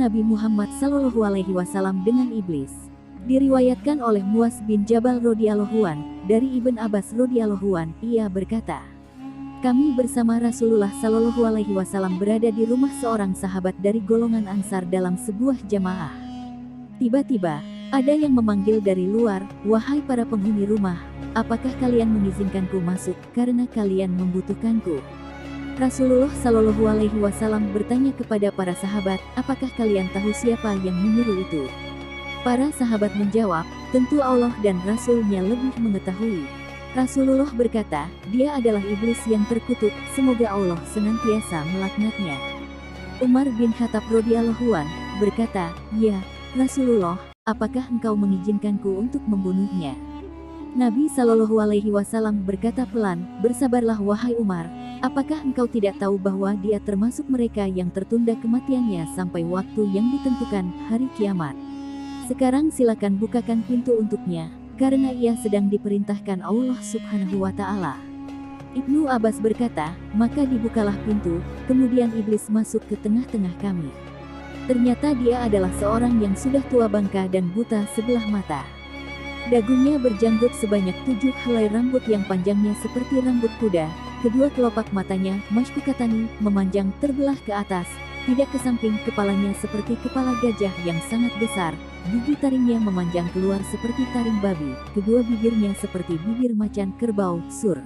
Nabi Muhammad SAW dengan iblis. Diriwayatkan oleh Muaz bin Jabal radhiyallahu an dari Ibn Abbas radhiyallahu an, ia berkata, kami bersama Rasulullah SAW berada di rumah seorang sahabat dari golongan Ansar dalam sebuah jamaah. Tiba-tiba, ada yang memanggil dari luar, wahai para penghuni rumah, apakah kalian mengizinkanku masuk karena kalian membutuhkanku? Rasulullah SAW bertanya kepada para sahabat, apakah kalian tahu siapa yang menyuruh itu? Para sahabat menjawab, tentu Allah dan Rasul-Nya lebih mengetahui. Rasulullah berkata, dia adalah iblis yang terkutuk, semoga Allah senantiasa melaknatnya. Umar bin Khattab radhiyallahu an berkata, ya Rasulullah, apakah engkau mengizinkanku untuk membunuhnya? Nabi SAW berkata pelan, bersabarlah wahai Umar, apakah engkau tidak tahu bahwa dia termasuk mereka yang tertunda kematiannya sampai waktu yang ditentukan, hari kiamat? Sekarang silakan bukakan pintu untuknya, karena ia sedang diperintahkan Allah Subhanahu wa Ta'ala. Ibnu Abbas berkata, maka dibukalah pintu, kemudian iblis masuk ke tengah-tengah kami. Ternyata dia adalah seorang yang sudah tua bangka dan buta sebelah mata. Dagunya berjanggut sebanyak 7 helai rambut yang panjangnya seperti rambut kuda, kedua kelopak matanya, masykukatani, memanjang terbelah ke atas, tidak ke samping, kepalanya seperti kepala gajah yang sangat besar, gigi taringnya memanjang keluar seperti taring babi, kedua bibirnya seperti bibir macan kerbau, sur.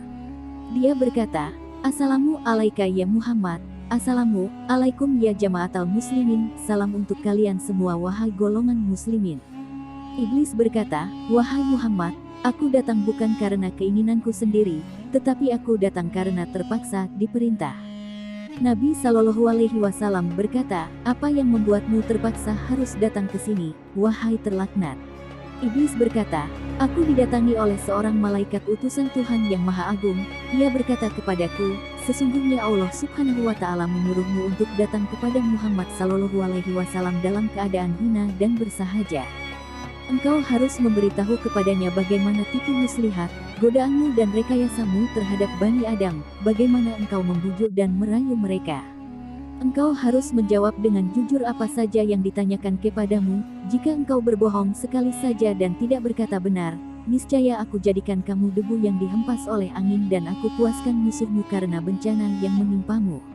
Dia berkata, Assalamu alaika ya Muhammad, Assalamu alaikum ya jamaatal muslimin, salam untuk kalian semua wahai golongan muslimin. Iblis berkata, wahai Muhammad, aku datang bukan karena keinginanku sendiri, tetapi aku datang karena terpaksa diperintah. Nabi SAW berkata, apa yang membuatmu terpaksa harus datang ke sini, wahai terlaknat? Iblis berkata, aku didatangi oleh seorang malaikat utusan Tuhan yang Maha Agung. Ia berkata kepadaku, sesungguhnya Allah Subhanahu wa Ta'ala menyuruhmu untuk datang kepada Muhammad SAW dalam keadaan hina dan bersahaja. Engkau harus memberitahu kepadanya bagaimana tipu muslihat, godaanmu dan rekayasamu terhadap Bani Adam, bagaimana engkau membujuk dan merayu mereka. Engkau harus menjawab dengan jujur apa saja yang ditanyakan kepadamu. Jika engkau berbohong sekali saja dan tidak berkata benar, niscaya aku jadikan kamu debu yang dihempas oleh angin dan aku puaskan musuhmu karena bencana yang menimpamu.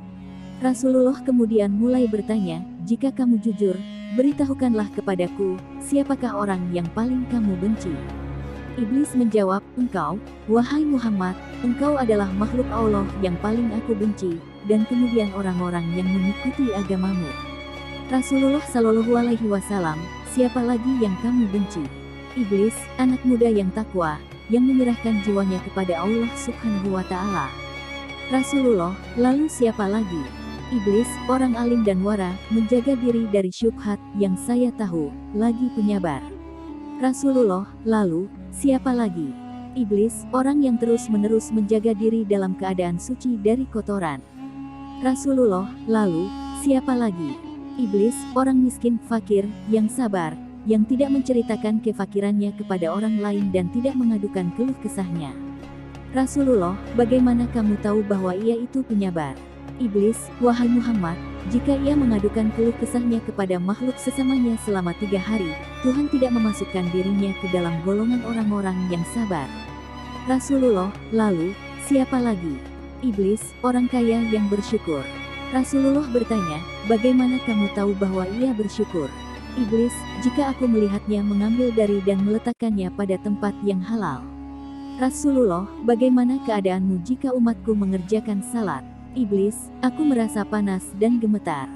Rasulullah kemudian mulai bertanya, jika kamu jujur, beritahukanlah kepadaku, siapakah orang yang paling kamu benci? Iblis menjawab, engkau, wahai Muhammad, engkau adalah makhluk Allah yang paling aku benci, dan kemudian orang-orang yang mengikuti agamamu. Rasulullah SAW, siapa lagi yang kamu benci? Iblis, anak muda yang takwa, yang menyerahkan jiwanya kepada Allah Subhanahu wa Ta'ala. Rasulullah, lalu siapa lagi? Iblis, orang alim dan wara, menjaga diri dari syubhat, yang saya tahu, lagi penyabar. Rasulullah, lalu, siapa lagi? Iblis, orang yang terus-menerus menjaga diri dalam keadaan suci dari kotoran. Rasulullah, lalu, siapa lagi? Iblis, orang miskin, fakir, yang sabar, yang tidak menceritakan kefakirannya kepada orang lain dan tidak mengadukan keluh kesahnya. Rasulullah, bagaimana kamu tahu bahwa ia itu penyabar? Iblis, wahai Muhammad, jika ia mengadukan keluh kesahnya kepada makhluk sesamanya selama 3 hari, Tuhan tidak memasukkan dirinya ke dalam golongan orang-orang yang sabar. Rasulullah, lalu, siapa lagi? Iblis, orang kaya yang bersyukur. Rasulullah bertanya, bagaimana kamu tahu bahwa ia bersyukur? Iblis, jika aku melihatnya mengambil dari dan meletakkannya pada tempat yang halal. Rasulullah, bagaimana keadaanmu jika umatku mengerjakan salat? Iblis, aku merasa panas dan gemetar.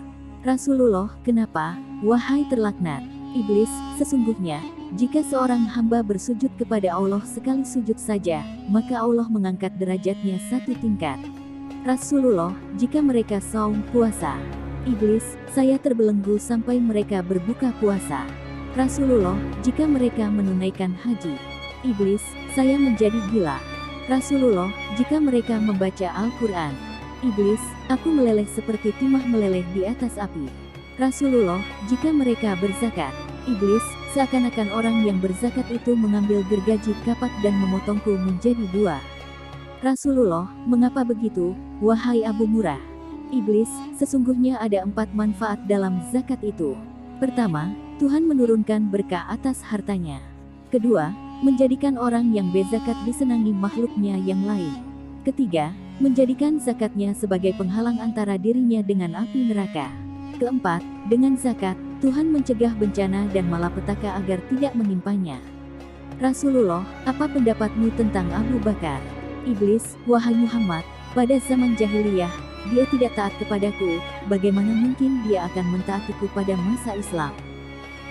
Rasulullah, kenapa, wahai terlaknat? Iblis, sesungguhnya, jika seorang hamba bersujud kepada Allah sekali sujud saja, maka Allah mengangkat derajatnya 1 tingkat. Rasulullah, jika mereka saum puasa. Iblis, saya terbelenggu sampai mereka berbuka puasa. Rasulullah, jika mereka menunaikan haji. Iblis, saya menjadi gila. Rasulullah, jika mereka membaca Al-Quran. Iblis, aku meleleh seperti timah meleleh di atas api. Rasulullah, jika mereka berzakat. Iblis, seakan-akan orang yang berzakat itu mengambil gergaji kapak dan memotongku menjadi 2. Rasulullah, mengapa begitu, wahai Abu Murrah? Iblis, sesungguhnya ada 4 manfaat dalam zakat itu. Pertama, Tuhan menurunkan berkah atas hartanya. Kedua, menjadikan orang yang berzakat disenangi makhluknya yang lain. Ketiga, menjadikan zakatnya sebagai penghalang antara dirinya dengan api neraka. Keempat, dengan zakat, Tuhan mencegah bencana dan malapetaka agar tidak menimpanya. Rasulullah, apa pendapatmu tentang Abu Bakar? Iblis, wahai Muhammad, pada zaman jahiliyah, dia tidak taat kepadaku, bagaimana mungkin dia akan mentaatiku pada masa Islam?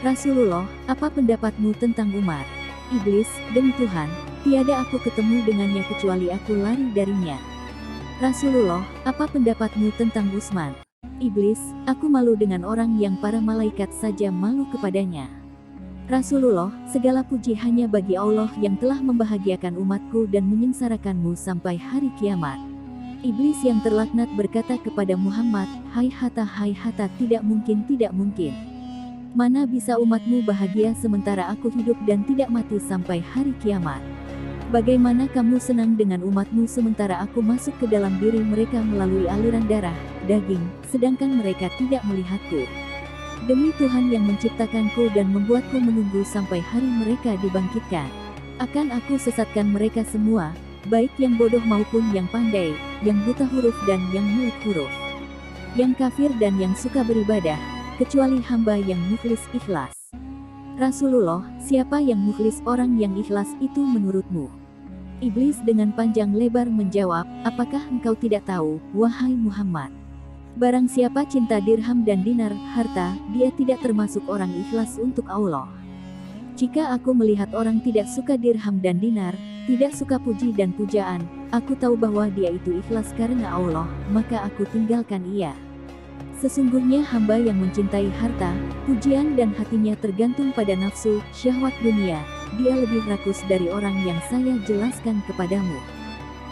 Rasulullah, apa pendapatmu tentang Umar? Iblis, demi Tuhan, tiada aku ketemu dengannya kecuali aku lari darinya. Rasulullah, apa pendapatmu tentang Utsman? Iblis, aku malu dengan orang yang para malaikat saja malu kepadanya. Rasulullah, segala puji hanya bagi Allah yang telah membahagiakan umatku dan menyengsarakanmu sampai hari kiamat. Iblis yang terlaknat berkata kepada Muhammad, hai Hatta, tidak mungkin. Mana bisa umatmu bahagia sementara aku hidup dan tidak mati sampai hari kiamat? Bagaimana kamu senang dengan umatmu sementara aku masuk ke dalam diri mereka melalui aliran darah, daging, sedangkan mereka tidak melihatku? Demi Tuhan yang menciptakanku dan membuatku menunggu sampai hari mereka dibangkitkan, akan aku sesatkan mereka semua, baik yang bodoh maupun yang pandai, yang buta huruf dan yang melek huruf, yang kafir dan yang suka beribadah, kecuali hamba yang mukhlis ikhlas. Rasulullah, siapa yang mukhlis orang yang ikhlas itu menurutmu? Iblis dengan panjang lebar menjawab, apakah engkau tidak tahu, wahai Muhammad? Barang siapa cinta dirham dan dinar, harta, dia tidak termasuk orang ikhlas untuk Allah. Jika aku melihat orang tidak suka dirham dan dinar, tidak suka puji dan pujaan, aku tahu bahwa dia itu ikhlas karena Allah, maka aku tinggalkan ia. Sesungguhnya hamba yang mencintai harta, pujian dan hatinya tergantung pada nafsu, syahwat dunia, dia lebih rakus dari orang yang saya jelaskan kepadamu.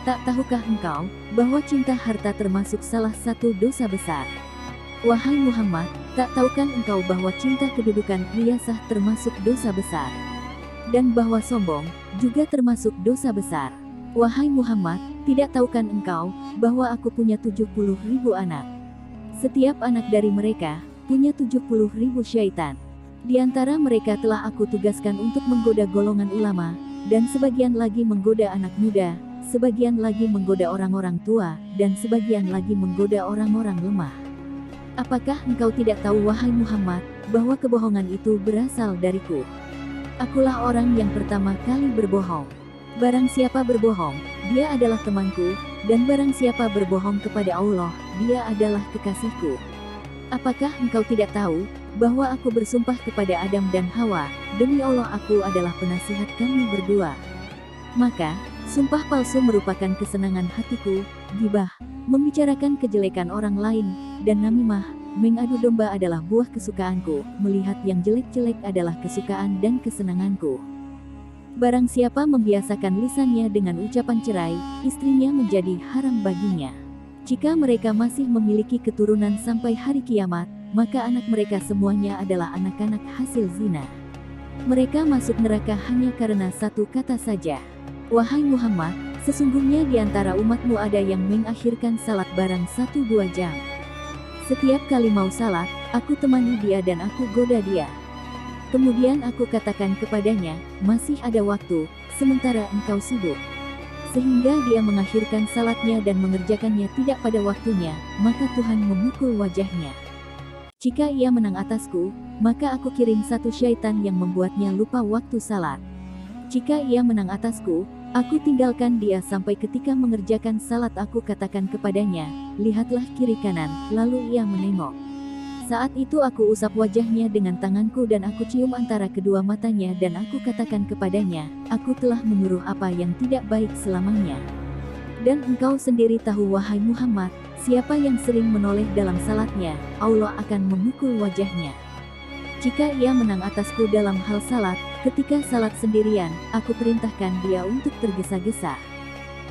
Tak tahukah engkau, bahwa cinta harta termasuk salah satu dosa besar? Wahai Muhammad, tak tahukah engkau bahwa cinta kedudukan riasah termasuk dosa besar? Dan bahwa sombong, juga termasuk dosa besar? Wahai Muhammad, tidak tahukah engkau, bahwa aku punya 70.000 anak? Setiap anak dari mereka, punya 70.000 syaitan. Di antara mereka telah aku tugaskan untuk menggoda golongan ulama, dan sebagian lagi menggoda anak muda, sebagian lagi menggoda orang-orang tua, dan sebagian lagi menggoda orang-orang lemah. Apakah engkau tidak tahu wahai Muhammad, bahwa kebohongan itu berasal dariku? Akulah orang yang pertama kali berbohong. Barang siapa berbohong, dia adalah temanku, dan barang siapa berbohong kepada Allah, dia adalah kekasihku. Apakah engkau tidak tahu, bahwa aku bersumpah kepada Adam dan Hawa, demi Allah aku adalah penasihat kami berdua. Maka, sumpah palsu merupakan kesenangan hatiku, gibah, membicarakan kejelekan orang lain, dan namimah, mengadu domba adalah buah kesukaanku, melihat yang jelek-jelek adalah kesukaan dan kesenanganku. Barang siapa membiasakan lisannya dengan ucapan cerai, istrinya menjadi haram baginya. Jika mereka masih memiliki keturunan sampai hari kiamat, maka anak mereka semuanya adalah anak-anak hasil zina. Mereka masuk neraka hanya karena satu kata saja. Wahai Muhammad, sesungguhnya di antara umatmu ada yang mengakhirkan salat barang 1-2 jam. Setiap kali mau salat, aku temani dia dan aku goda dia. Kemudian aku katakan kepadanya, masih ada waktu, sementara engkau sibuk. Sehingga dia mengakhirkan salatnya dan mengerjakannya tidak pada waktunya, maka Tuhan memukul wajahnya. Jika ia menang atasku, maka aku kirim satu syaitan yang membuatnya lupa waktu salat. Jika ia menang atasku, aku tinggalkan dia sampai ketika mengerjakan salat aku katakan kepadanya, lihatlah kiri kanan, lalu ia menengok. Saat itu aku usap wajahnya dengan tanganku dan aku cium antara kedua matanya dan aku katakan kepadanya, aku telah menyuruh apa yang tidak baik selamanya. Dan engkau sendiri tahu wahai Muhammad, siapa yang sering menoleh dalam salatnya, Allah akan memukul wajahnya. Jika ia menang atasku dalam hal salat, ketika salat sendirian, aku perintahkan dia untuk tergesa-gesa.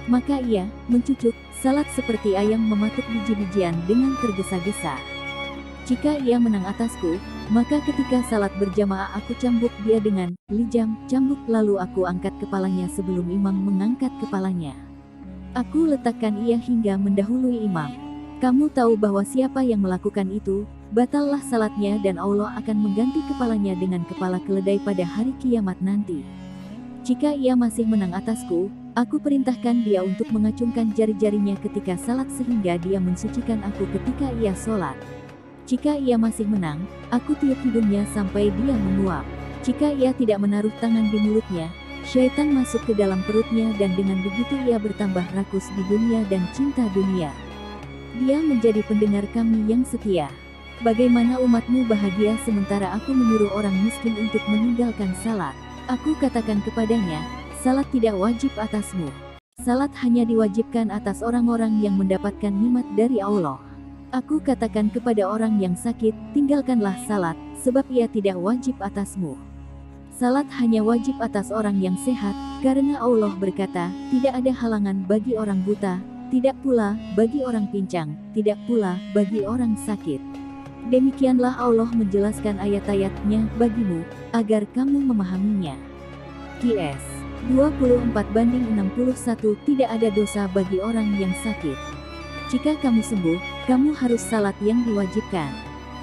Maka ia mencucuk salat seperti ayam mematuk biji-bijian dengan tergesa-gesa. Jika ia menang atasku, maka ketika salat berjamaah aku cambuk dia dengan lijam, cambuk lalu aku angkat kepalanya sebelum imam mengangkat kepalanya. Aku letakkan ia hingga mendahului imam. Kamu tahu bahwa siapa yang melakukan itu, batallah salatnya dan Allah akan mengganti kepalanya dengan kepala keledai pada hari kiamat nanti. Jika ia masih menang atasku, aku perintahkan dia untuk mengacungkan jari-jarinya ketika salat sehingga dia mensucikan aku ketika ia sholat. Jika ia masih menang, aku tiup hidungnya sampai dia menguap. Jika ia tidak menaruh tangan di mulutnya, syaitan masuk ke dalam perutnya dan dengan begitu ia bertambah rakus di dunia dan cinta dunia. Dia menjadi pendengar kami yang setia. Bagaimana umatmu bahagia sementara aku menyuruh orang miskin untuk meninggalkan salat? Aku katakan kepadanya, salat tidak wajib atasmu. Salat hanya diwajibkan atas orang-orang yang mendapatkan nikmat dari Allah. Aku katakan kepada orang yang sakit, tinggalkanlah salat, sebab ia tidak wajib atasmu. Salat hanya wajib atas orang yang sehat, karena Allah berkata, tidak ada halangan bagi orang buta, tidak pula bagi orang pincang, tidak pula bagi orang sakit. Demikianlah Allah menjelaskan ayat-ayatnya bagimu, agar kamu memahaminya. QS 24:61 Tidak ada dosa bagi orang yang sakit. Jika kamu sembuh, kamu harus salat yang diwajibkan,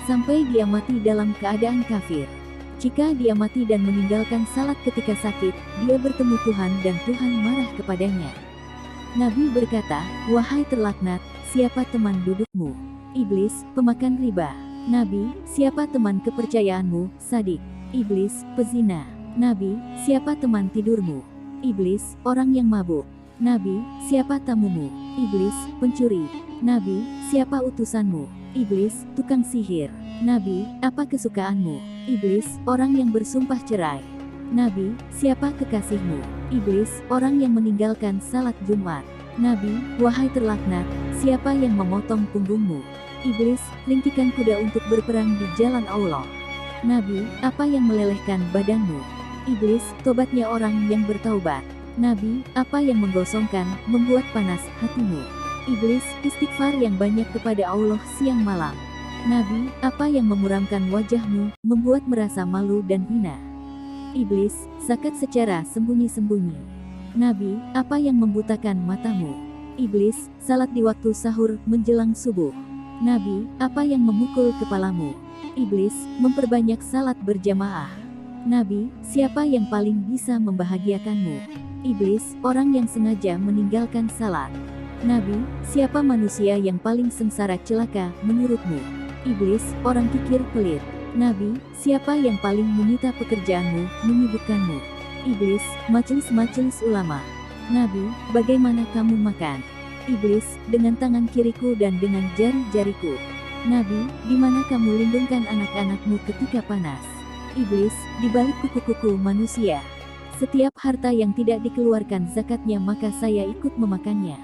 sampai dia mati dalam keadaan kafir. Jika dia mati dan meninggalkan salat ketika sakit, dia bertemu Tuhan dan Tuhan marah kepadanya. Nabi berkata, wahai terlaknat, siapa teman dudukmu? Iblis, pemakan riba. Nabi, siapa teman kepercayaanmu? Sadik. Iblis, pezina. Nabi, siapa teman tidurmu? Iblis, orang yang mabuk. Nabi, siapa tamumu? Iblis, pencuri. Nabi, siapa utusanmu? Iblis, tukang sihir. Nabi, apa kesukaanmu? Iblis, orang yang bersumpah cerai. Nabi, siapa kekasihmu? Iblis, orang yang meninggalkan salat Jumat. Nabi, wahai terlaknat, siapa yang memotong punggungmu? Iblis, ringkikan kuda untuk berperang di jalan Allah. Nabi, apa yang melelehkan badanmu? Iblis, tobatnya orang yang bertaubat. Nabi, apa yang menggosongkan, membuat panas hatimu? Iblis, istighfar yang banyak kepada Allah siang malam. Nabi, apa yang memuramkan wajahmu, membuat merasa malu dan hina? Iblis, zakat secara sembunyi-sembunyi. Nabi, apa yang membutakan matamu? Iblis, salat di waktu sahur menjelang subuh. Nabi, apa yang memukul kepalamu? Iblis, memperbanyak salat berjamaah. Nabi, siapa yang paling bisa membahagiakanmu? Iblis, orang yang sengaja meninggalkan salat. Nabi, siapa manusia yang paling sengsara celaka menurutmu? Iblis, orang kikir pelit. Nabi, siapa yang paling menyita pekerjaanmu, menyibukkanmu? Iblis, majelis-majelis ulama. Nabi, bagaimana kamu makan? Iblis, dengan tangan kiriku dan dengan jari-jariku. Nabi, di mana kamu lindungkan anak-anakmu ketika panas? Iblis, di balik kuku-kuku manusia. Setiap harta yang tidak dikeluarkan zakatnya maka saya ikut memakannya.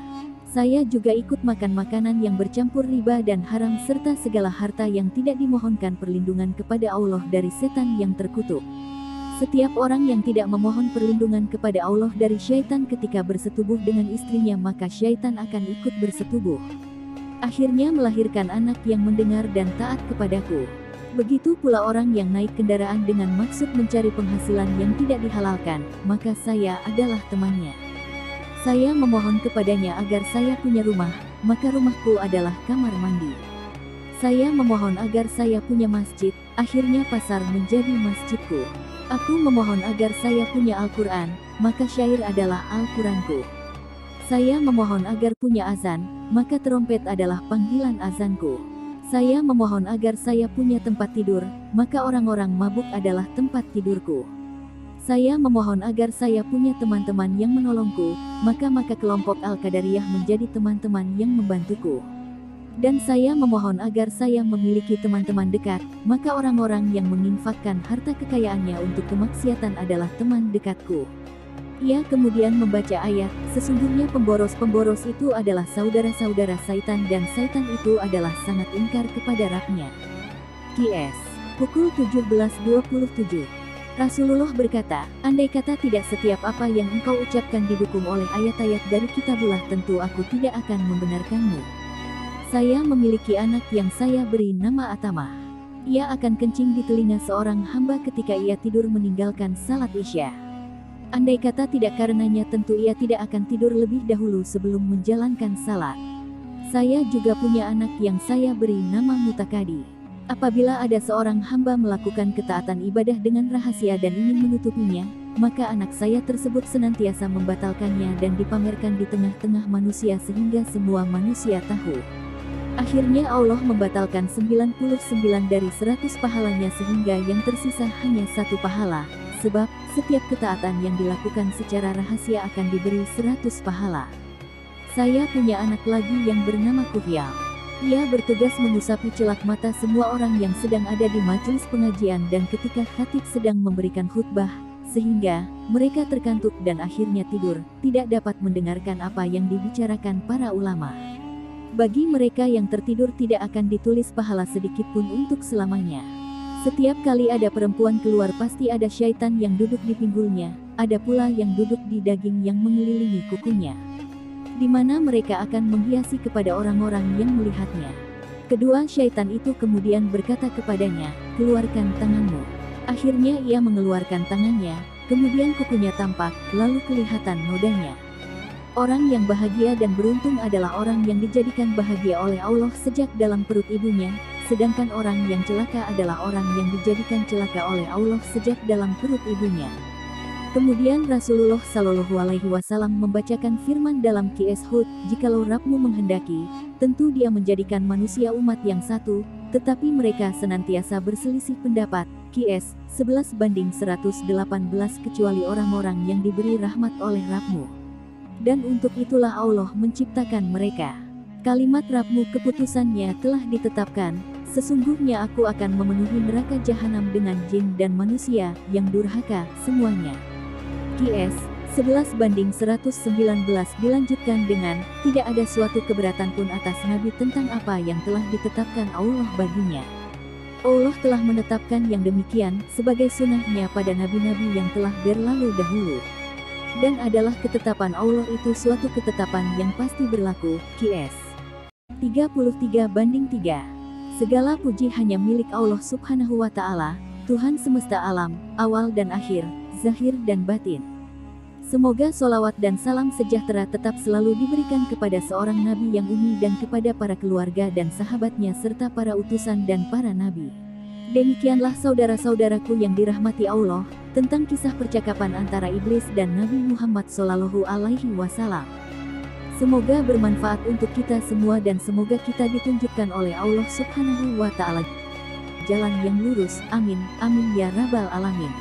Saya juga ikut makan makanan yang bercampur riba dan haram serta segala harta yang tidak dimohonkan perlindungan kepada Allah dari setan yang terkutuk. Setiap orang yang tidak memohon perlindungan kepada Allah dari syaitan ketika bersetubuh dengan istrinya maka syaitan akan ikut bersetubuh. Akhirnya melahirkan anak yang mendengar dan taat kepadaku. Begitu pula orang yang naik kendaraan dengan maksud mencari penghasilan yang tidak dihalalkan, maka saya adalah temannya. Saya memohon kepadanya agar saya punya rumah, maka rumahku adalah kamar mandi. Saya memohon agar saya punya masjid, akhirnya pasar menjadi masjidku. Aku memohon agar saya punya Al-Quran, maka syair adalah Al-Quranku. Saya memohon agar punya azan, maka trompet adalah panggilan azanku. Saya memohon agar saya punya tempat tidur, maka orang-orang mabuk adalah tempat tidurku. Saya memohon agar saya punya teman-teman yang menolongku, maka kelompok Al-Qadariyah menjadi teman-teman yang membantuku. Dan saya memohon agar saya memiliki teman-teman dekat, maka orang-orang yang menginfakkan harta kekayaannya untuk kemaksiatan adalah teman dekatku. Ia kemudian membaca ayat, sesungguhnya pemboros-pemboros itu adalah saudara-saudara Saitan dan Saitan itu adalah sangat ingkar kepada Rabb-nya. QS pukul 17.27. Rasulullah berkata, andai kata tidak setiap apa yang engkau ucapkan didukung oleh ayat-ayat dari kitabullah tentu aku tidak akan membenarkanmu. Saya memiliki anak yang saya beri nama Atamah. Ia akan kencing di telinga seorang hamba ketika ia tidur meninggalkan salat Isya. Andai kata tidak karenanya tentu ia tidak akan tidur lebih dahulu sebelum menjalankan salat. Saya juga punya anak yang saya beri nama Mutakadi. Apabila ada seorang hamba melakukan ketaatan ibadah dengan rahasia dan ingin menutupinya, maka anak saya tersebut senantiasa membatalkannya dan dipamerkan di tengah-tengah manusia sehingga semua manusia tahu. Akhirnya Allah membatalkan 99 dari 100 pahalanya sehingga yang tersisa hanya 1 pahala, sebab setiap ketaatan yang dilakukan secara rahasia akan diberi 100 pahala. Saya punya anak lagi yang bernama Kuhyal. Ia bertugas mengusapi celak mata semua orang yang sedang ada di majelis pengajian dan ketika khatib sedang memberikan khutbah, sehingga mereka terkantuk dan akhirnya tidur, tidak dapat mendengarkan apa yang dibicarakan para ulama. Bagi mereka yang tertidur tidak akan ditulis pahala sedikit pun untuk selamanya. Setiap kali ada perempuan keluar pasti ada syaitan yang duduk di pinggulnya, ada pula yang duduk di daging yang mengelilingi kukunya, di mana mereka akan menghiasi kepada orang-orang yang melihatnya. Kedua syaitan itu kemudian berkata kepadanya, "Keluarkan tanganmu." Akhirnya ia mengeluarkan tangannya, kemudian kukunya tampak, lalu kelihatan nodanya. Orang yang bahagia dan beruntung adalah orang yang dijadikan bahagia oleh Allah sejak dalam perut ibunya, sedangkan orang yang celaka adalah orang yang dijadikan celaka oleh Allah sejak dalam perut ibunya. Kemudian Rasulullah Shallallahu Alaihi Wasallam membacakan firman dalam Qis Hud, "Jikalau Rabbmu menghendaki, tentu Dia menjadikan manusia umat yang satu, tetapi mereka senantiasa berselisih pendapat." Qis 11:118 kecuali orang-orang yang diberi rahmat oleh Rabbmu. Dan untuk itulah Allah menciptakan mereka. Kalimat Rabbmu keputusannya telah ditetapkan. Sesungguhnya aku akan memenuhi neraka jahanam dengan jin dan manusia yang durhaka semuanya. Qis 11:119 dilanjutkan dengan, tidak ada suatu keberatan pun atas Nabi tentang apa yang telah ditetapkan Allah baginya. Allah telah menetapkan yang demikian sebagai sunnahnya pada nabi-nabi yang telah berlalu dahulu. Dan adalah ketetapan Allah itu suatu ketetapan yang pasti berlaku. Qis 33:3. Segala puji hanya milik Allah Subhanahu wa Ta'ala, Tuhan semesta alam, awal dan akhir, zahir dan batin. Semoga solawat dan salam sejahtera tetap selalu diberikan kepada seorang nabi yang umi dan kepada para keluarga dan sahabatnya serta para utusan dan para nabi. Demikianlah saudara-saudaraku yang dirahmati Allah, tentang kisah percakapan antara iblis dan Nabi Muhammad Shallallahu Alaihi Wasallam. Semoga bermanfaat untuk kita semua dan semoga kita ditunjukkan oleh Allah Subhanahu wa Ta'ala jalan yang lurus. Amin, amin ya rabbal alamin.